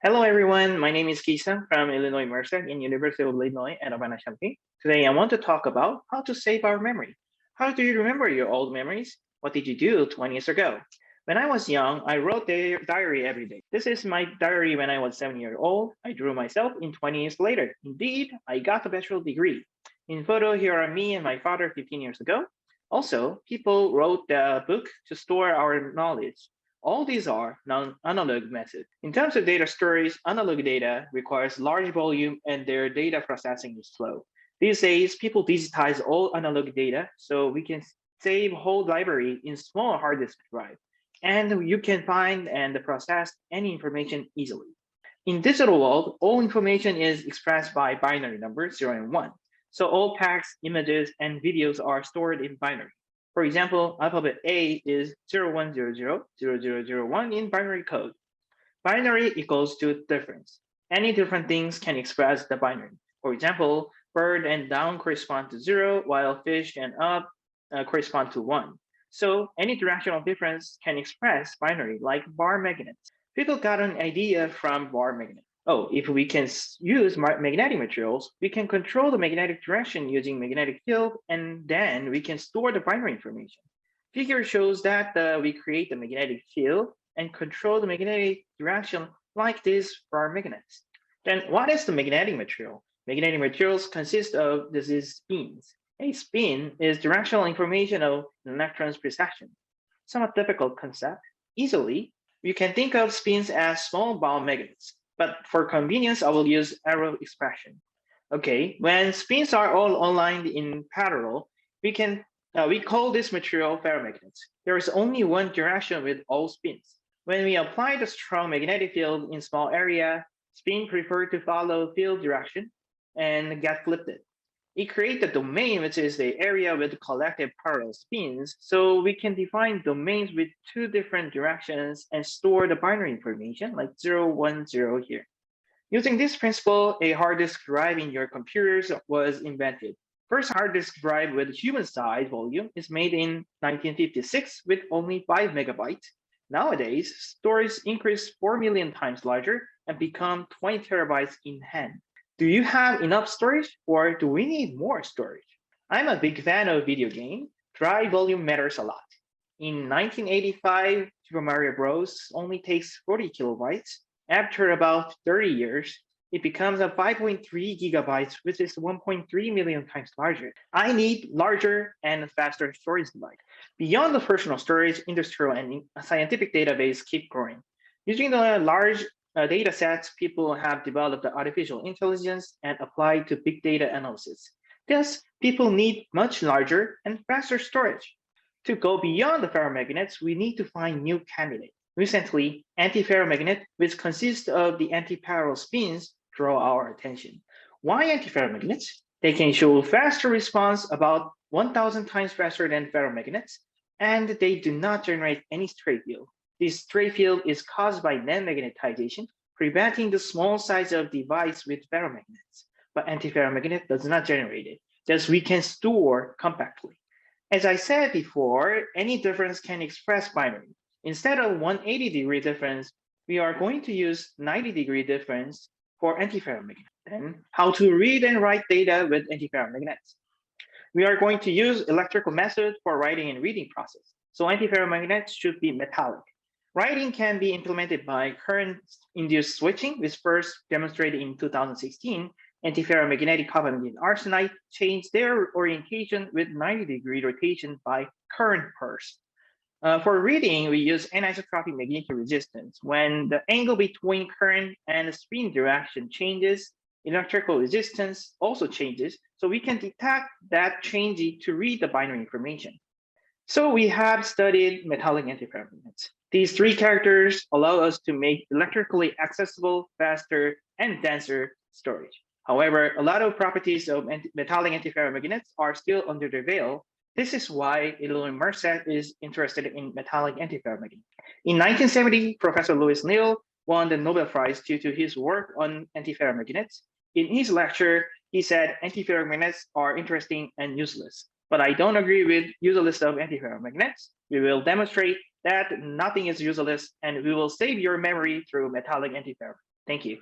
Hello everyone, my name is Kisung from Illinois MRSEC in University of Illinois at Urbana-Champaign. Today I want to talk about how to save our memory. How do you remember your old memories? What did you do 20 years ago? When I was young, I wrote a diary every day. This is my diary when I was 7 years old. I drew myself in 20 years later. Indeed, I got a bachelor's degree. In photo, here are me and my father 15 years ago. Also, people wrote the book to store our knowledge. All these are non-analog methods. In terms of data storage, analog data requires large volume and their data processing is slow. These days, people digitize all analog data so we can save whole library in small hard disk drive. And you can find and process any information easily. In digital world, all information is expressed by binary numbers 0 and 1. So all text, images, and videos are stored in binary. For example, alphabet A is 01000001 in binary code. Binary equals to difference. Any different things can express the binary. For example, bird and down correspond to 0, while fish and up correspond to 1. So any directional difference can express binary like bar magnets. People got an idea from bar magnet. Oh, if we can use magnetic materials, we can control the magnetic direction using magnetic field, and then we can store the binary information. Figure shows that we create the magnetic field and control the magnetic direction like this for our magnets. Then what is the magnetic material? Magnetic materials consist of these spins. A spin is directional information of an electron's precession. Somewhat difficult concept. Easily, you can think of spins as small ball magnets, but for convenience, I will use arrow expression. Okay, when spins are all aligned in parallel, we call this material ferromagnets. There is only one direction with all spins. When we apply the strong magnetic field in small area, spin prefer to follow field direction and get flipped. It creates the domain, which is the area with collective parallel spins, so we can define domains with two different directions and store the binary information like 0, 1, 0 here. Using this principle, a hard disk drive in your computers was invented. First hard disk drive with human size volume is made in 1956 with only 5 megabytes. Nowadays, storage increased 4 million times larger and become 20 terabytes in hand. Do you have enough storage or do we need more storage? I'm a big fan of video game. Drive volume matters a lot. In 1985, Super Mario Bros. Only takes 40 kilobytes. After about 30 years, it becomes a 5.3 gigabytes, which is 1.3 million times larger. I need larger and faster storage device. Beyond the personal storage, industrial and scientific database keep growing. Using the large data sets, people have developed the artificial intelligence and applied to big data analysis. Thus, people need much larger and faster storage. To go beyond the ferromagnets, we need to find new candidates. Recently, antiferromagnet, which consists of the antiparallel spins, draw our attention. Why antiferromagnets? They can show faster response, about 1,000 times faster than ferromagnets, and they do not generate any stray field. This stray field is caused by non-magnetization, preventing the small size of device with ferromagnets. But antiferromagnet does not generate it, thus we can store compactly. As I said before, any difference can express binary. Instead of 180-degree difference, we are going to use 90-degree difference for antiferromagnet. Then, how to read and write data with antiferromagnets. We are going to use electrical method for writing and reading process. So antiferromagnets should be metallic. Writing can be implemented by current-induced switching, which first demonstrated in 2016. Antiferromagnetic covalent arsenide changed their orientation with 90-degree rotation by current pulse. For reading, we use anisotropic magnetic resistance. When the angle between current and the spin direction changes, electrical resistance also changes, so we can detect that change to read the binary information. So we have studied metallic antiferromagnets. These three characters allow us to make electrically accessible, faster, and denser storage. However, a lot of properties of metallic antiferromagnets are still under the veil. This is why Illinois MRSEC is interested in metallic antiferromagnet. In 1970, Professor Louis Neal won the Nobel Prize due to his work on antiferromagnets. In his lecture, he said antiferromagnets are interesting and useless. But I don't agree with useless of antiferromagnets. We will demonstrate that nothing is useless and we will save your memory through metallic antiferromagnet. Thank you.